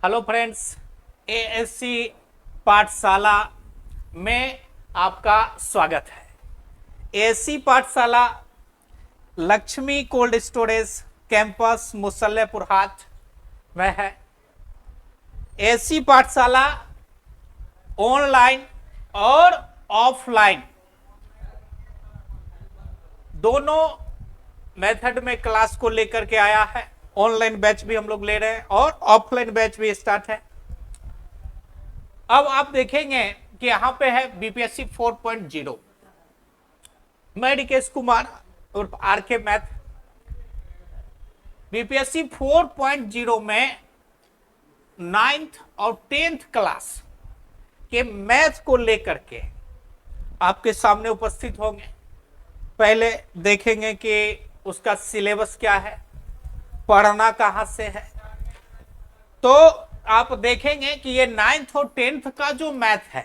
Hello friends, ASC पाठशाला में आपका स्वागत है। एएससी पाठशाला लक्ष्मी कोल्ड स्टोरेज कैंपस मुसल्लेपुर हाट में है। एएससी पाठशाला ऑनलाइन और ऑफलाइन दोनों मेथड में क्लास को लेकर के आया है। ऑनलाइन बैच भी हम लोग ले रहे हैं और ऑफलाइन बैच भी स्टार्ट है। अब आप देखेंगे कि यहां पे है बीपीएससी 4.0। मैं रिकेश कुमार उर्फ आरके मैथ। बीपीएससी 4.0 में 9th और 10th क्लास के मैथ को लेकर के आपके सामने उपस्थित होंगे। पहले देखेंगे कि उसका सिलेबस क्या है, पढ़ना कहां से है। तो आप देखेंगे कि ये 9th और 10th का जो मैथ है,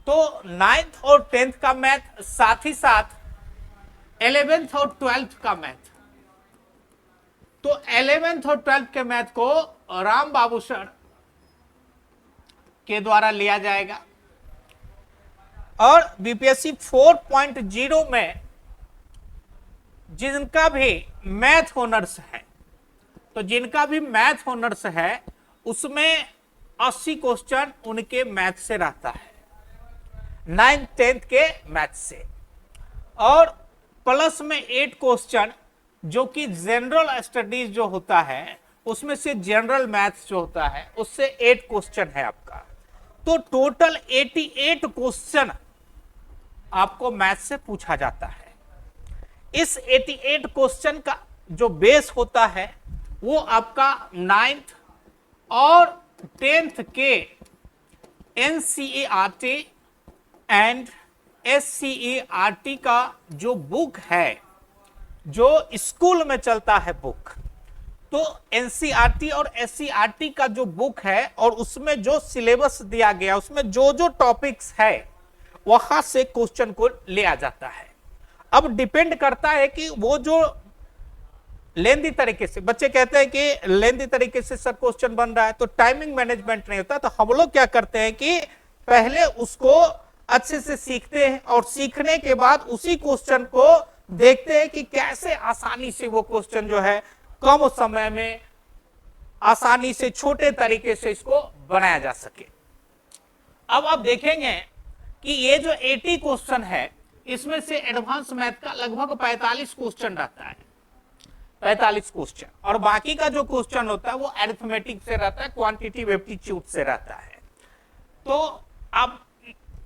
तो 9th और 10th का मैथ, साथ ही साथ 11th और 12th का मैथ। तो 11th और 12th के मैथ को राम बाबू सर के द्वारा लिया जाएगा। और बीपीएससी 4.0 में जिनका भी मैथ ऑनर्स है, तो जिनका भी मैथ ऑनर्स है उसमें 80 क्वेश्चन उनके मैथ से रहता है, 9th 10th के मैथ से। और प्लस में 8 क्वेश्चन जो कि जनरल स्टडीज जो होता है उसमें से जनरल मैथ्स जो होता है उससे 8 क्वेश्चन है आपका। तो टोटल 88 क्वेश्चन आपको मैथ से पूछा जाता है। इस 88 क्वेश्चन का जो बेस होता है वो आपका 9th और 10th के एनसीईआरटी एंड एससीईआरटी का जो बुक है, जो स्कूल में चलता है बुक, तो एनसीईआरटी और एससीईआरटी का जो बुक है और उसमें जो सिलेबस दिया गया, उसमें जो जो टॉपिक्स है वहां से क्वेश्चन को लिया जाता है। अब डिपेंड करता है कि वो जो लेंदी तरीके से, बच्चे कहते हैं कि लेंदी तरीके से सर क्वेश्चन बन रहा है तो टाइमिंग मैनेजमेंट नहीं होता, तो हम लोग क्या करते हैं कि पहले उसको अच्छे से सीखते हैं और सीखने के बाद उसी क्वेश्चन को देखते हैं कि कैसे आसानी से वो क्वेश्चन जो है कम समय में आसानी से छोटे तरीके से इसको बनाया जा सके। अब आप देखेंगे कि ये जो 80 क्वेश्चन है इसमें से एडवांस मैथ का लगभग 45 क्वेश्चन रहता है, 45 क्वेश्चन। और बाकी का जो क्वेश्चन होता है वो अरिथमेटिक से रहता है, क्वांटिटेटिव एप्टीट्यूड से रहता है। तो अब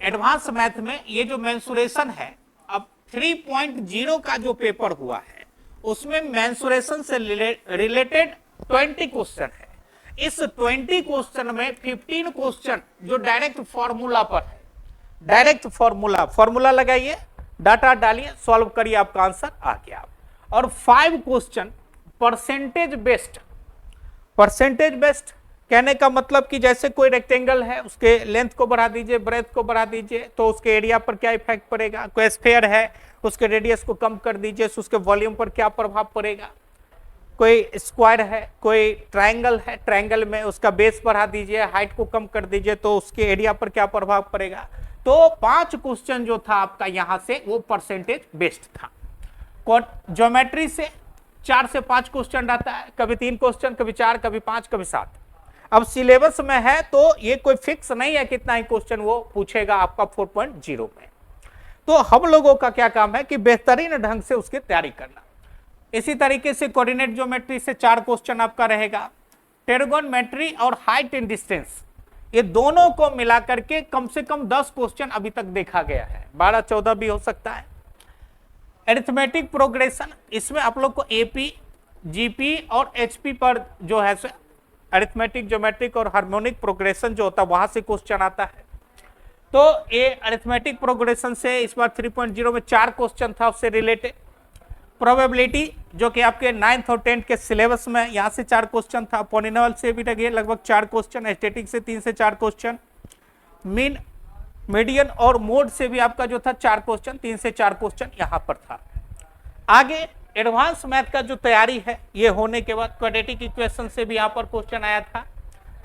एडवांस मैथ में ये जो मेंसुरेशन है, अब 3.0 का जो पेपर हुआ है उसमें मेंसुरेशन से रिलेटेड 20 क्वेश्चन है। इस 20 क्वेश्चन में 15 क्वेश्चन जो डायरेक्ट फॉर्मूला पर है, डायरेक्ट फॉर्मूला लगाइए, डाटा डालिए, सॉल्व करिए, आपका आंसर आ गया। और 5 क्वेश्चन परसेंटेज बेस्ड कहने का मतलब कि जैसे कोई रेक्टेंगल है उसके लेंथ को बढ़ा दीजिए, ब्रेथ को बढ़ा दीजिए तो उसके एरिया पर क्या इफेक्ट पड़ेगा। कोई स्फीयर है उसके रेडियस को कम कर दीजिए तो उसके वॉल्यूम पर क्या प्रभाव पड़ेगा। कोई स्क्वायर है, कोई ट्रायंगल है, ट्रायंगल में उसका बेस बढ़ा दीजिए, हाइट को कम कर दीजिए तो उसके एरिया पर क्या प्रभाव पड़ेगा। तो 5 क्वेश्चन जो था आपका यहां से वो परसेंटेज बेस्ड था। ज्योमेट्री से 4 से 5 क्वेश्चन रहता है, कभी 3 क्वेश्चन, कभी 4, कभी 5, कभी 7। अब सिलेबस में है तो ये कोई फिक्स नहीं है कितना ही क्वेश्चन वो पूछेगा आपका 4.0 में। तो हम लोगों का क्या काम है कि बेहतरीन ढंग से उसकी तैयारी करना। इसी तरीके से कोऑर्डिनेट ज्योमेट्री से 4 क्वेश्चन आपका रहेगा। ट्रिगोनोमेट्री और हाइट एंड डिस्टेंस, ये दोनों को मिलाकर के कम से कम 10 क्वेश्चन अभी तक देखा गया है, 12-14 भी हो सकता है। अरिथमेटिक प्रोग्रेशन, इसमें आप लोग को एपी, जीपी और एचपी पर जो है अरिथमेटिक, ज्योमेट्रिक और हार्मोनिक प्रोग्रेशन जो होता है वहां से क्वेश्चन आता है। तो ये अरिथमेटिक प्रोग्रेशन से इस बार 3.0 में 4 क्वेश्चन था उससे रिलेटेड। प्रोबेबिलिटी जो कि आपके 9th और 10th के सिलेबस में यहाँ से 4 क्वेश्चन था। पॉलिनोमियल से भी लगे लगभग 4 क्वेश्चन, स्टैटिक से 3 से 4 क्वेश्चन, मीन, मीडियन और मोड से भी आपका जो था 4 क्वेश्चन, 3 से 4 क्वेश्चन यहाँ पर था। आगे एडवांस मैथ का जो तैयारी है ये होने के बाद क्वाड्रेटिक इक्वेशन से भी यहाँ पर क्वेश्चन आया था।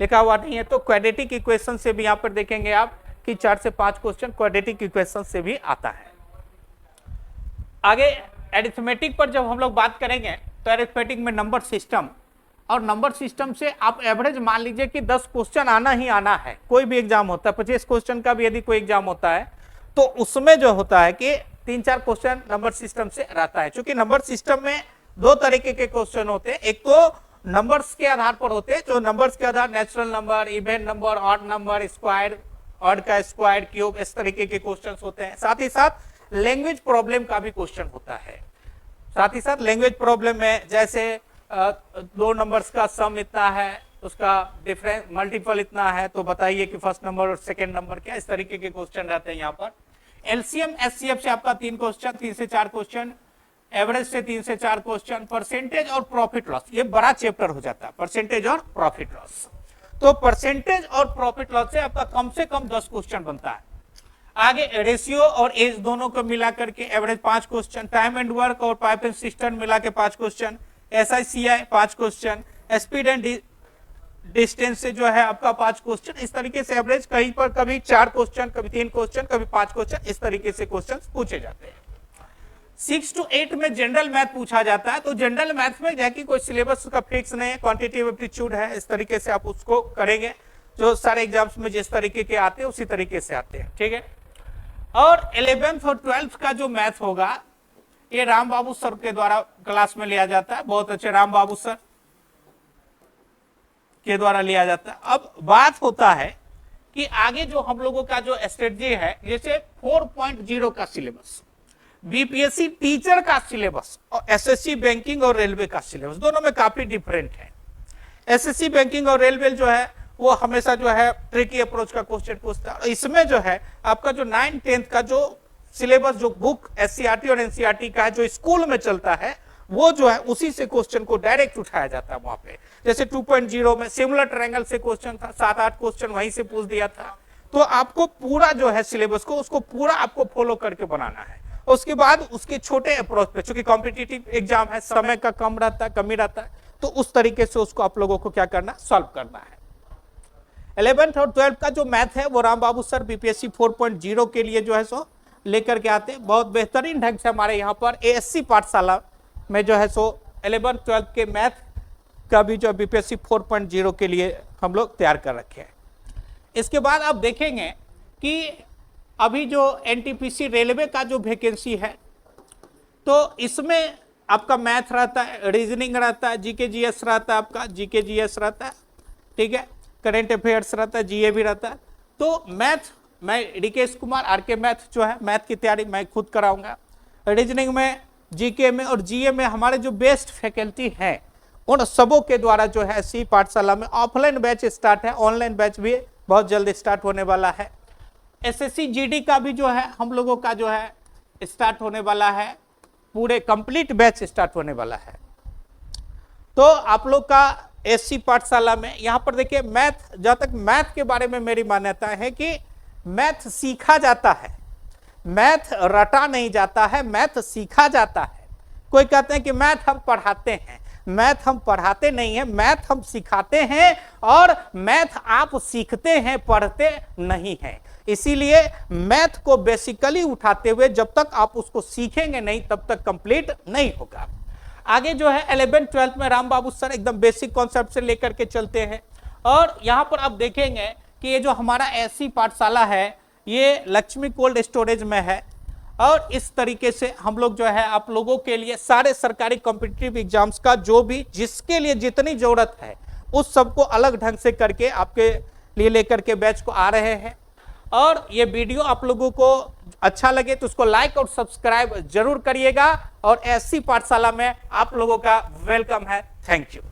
लिखा हुआ नहीं है, तो क्वाड्रेटिक इक्वेशन से भी यहाँ पर देखेंगे आप कि 4 से 5 क्वेश्चन क्वाड्रेटिक इक्वेशन से भी आता है। आगे अरिथमेटिक पर जब हम लोग बात करेंगे तो अरिथमेटिक में नंबर सिस्टम, और नंबर सिस्टम से आप एवरेज मान लीजिए कि 10 क्वेश्चन आना ही आना है। कोई भी एग्जाम होता है, 25 क्वेश्चन का भी यदि कोई एग्जाम होता है तो उसमें जो होता है कि 3-4 क्वेश्चन नंबर सिस्टम से रहता है। क्योंकि नंबर सिस्टम में 2 तरीके के क्वेश्चन होते हैं, एक तो नंबर्स के आधार पर होते हैं, जो नंबर्स के आधार natural number, even number, odd number, square, odd का स्क्वायर, क्यूब, इस तरीके के क्वेश्चन होते हैं। साथ ही साथ लैंग्वेज प्रॉब्लम का भी क्वेश्चन होता है। साथ ही साथ लैंग्वेज प्रॉब्लम में जैसे 2 नंबर्स का सम इतना है, उसका डिफरेंस मल्टीपल इतना है, तो बताइए कि फर्स्ट नंबर और सेकंड नंबर क्या, इस तरीके के क्वेश्चन रहते हैं यहाँ पर। एलसीएम एचसीएफ से आपका 3 क्वेश्चन, 3 से 4 क्वेश्चन, एवरेज से 3 से 4 क्वेश्चन, परसेंटेज और प्रॉफिट लॉस, ये बड़ा चैप्टर हो जाता है, परसेंटेज और प्रॉफिट लॉस। तो परसेंटेज और प्रॉफिट लॉस से आपका कम से कम 10 क्वेश्चन बनता है। आगे रेशियो और एज दोनों को मिला करके average 5 question, time and work और पाइप एंड सिस्टम मिला के 5 question, SICI 5 question, speed and distance से जो है आपका 5 क्वेश्चन, इस तरीके से एवरेज कहीं पर कभी 4 क्वेश्चन, कभी 3 क्वेश्चन, कभी 5 क्वेश्चन, इस तरीके से क्वेश्चन पूछे जाते हैं। 6 to 8 में जनरल मैथ पूछा जाता है। तो जनरल मैथ में जैसे कोई सिलेबस का फिक्स नहीं है, क्वांटिटेटिव एप्टीट्यूड है, इस तरीके से आप उसको करेंगे, जो सारे एग्जाम्स में जिस तरीके के आते हैं उसी तरीके से आते हैं, ठीक है। और 11th और 12th का जो मैथ होगा ये राम बाबू सर के द्वारा क्लास में लिया जाता है, बहुत अच्छे राम बाबू सर के द्वारा लिया जाता है। अब बात होता है कि आगे जो हम लोगों का जो स्ट्रेटजी है, जैसे 4.0 का सिलेबस, बीपीएससी टीचर का सिलेबस और एसएससी बैंकिंग और रेलवे का सिलेबस, दोनों में काफी डिफरेंट है। एसएससी बैंकिंग और रेलवे जो है वो हमेशा जो है ट्रिकी अप्रोच का क्वेश्चन पूछता है। इसमें जो है आपका जो 9th-10th का जो सिलेबस, जो बुक एससीईआरटी और एनसीईआरटी का है, जो स्कूल में चलता है, वो जो है उसी से क्वेश्चन को डायरेक्ट उठाया जाता है वहां पे। जैसे 2.0 में सिमिलर ट्रायंगल से क्वेश्चन था, 7-8 क्वेश्चन वहीं से पूछ दिया था। तो आपको पूरा जो है सिलेबस को, उसको पूरा आपको फॉलो करके बनाना है। उसके बाद उसके छोटे अप्रोच पे, चूंकि कॉम्पिटिटिव एग्जाम है, समय का कम रहता है, कमी रहता है, तो उस तरीके से उसको आप लोगों को क्या करना, सॉल्व करना है। 11th और 12th का जो मैथ है वो राम बाबू सर बीपीएससी 4.0 के लिए जो है सो लेकर के आते हैं। बहुत बेहतरीन ढंग से हमारे यहाँ पर एएससी पाठशाला में जो है सो 11th 12th के मैथ का भी जो बीपीएससी 4.0 के लिए हम लोग तैयार कर रखे हैं। इसके बाद आप देखेंगे कि अभी जो एनटीपीसी रेलवे का जो वैकेंसी है, तो इसमें आपका मैथ रहता है, रीजनिंग रहता है, जीके जीएस रहता है, आपका जीके जीएस रहता है, ठीक है, करंट अफेयर्स रहता है, जीए भी रहता है। तो मैथ मैं रिकेश कुमार आरके मैथ जो है मैथ की तैयारी मैं खुद कराऊंगा। रीजनिंग में, जीके में और जीए में हमारे जो बेस्ट फैकल्टी हैं उन सबों के द्वारा जो है सी पाठशाला में ऑफलाइन बैच स्टार्ट है, ऑनलाइन बैच भी बहुत जल्द स्टार्ट होने वाला है। एसएससी जीडी का भी जो है हम लोगों का जो है स्टार्ट होने वाला है, पूरे कंप्लीट बैच स्टार्ट होने वाला है। तो आप लोग का एससी पाठशाला में यहाँ पर देखिए मैथ, जहाँ तक मैथ के बारे में मेरी मान्यता है कि मैथ सीखा जाता है, मैथ रटा नहीं जाता है, मैथ सीखा जाता है। कोई कहते हैं कि मैथ हम पढ़ाते हैं, मैथ हम पढ़ाते नहीं है, मैथ हम सिखाते हैं, और मैथ आप सीखते हैं, पढ़ते नहीं हैं। इसीलिए मैथ को बेसिकली उठाते हुए जब तक आप उसको सीखेंगे नहीं तब तक कंप्लीट नहीं होगा। आगे जो है 11th 12th में राम बाबू सर एकदम बेसिक कॉन्सेप्ट से लेकर के चलते हैं। और यहाँ पर आप देखेंगे कि ये जो हमारा एससी पाठशाला है ये लक्ष्मी कोल्ड स्टोरेज में है, और इस तरीके से हम लोग जो है आप लोगों के लिए सारे सरकारी कॉम्पिटिटिव एग्जाम्स का जो भी जिसके लिए जितनी जरूरत है उस सबको अलग ढंग से करके आपके लिए लेकर के बैच को आ रहे हैं। और ये वीडियो आप लोगों को अच्छा लगे तो उसको लाइक और सब्सक्राइब जरूर करिएगा, और एससी पाठशाला में आप लोगों का वेलकम है। Thank you.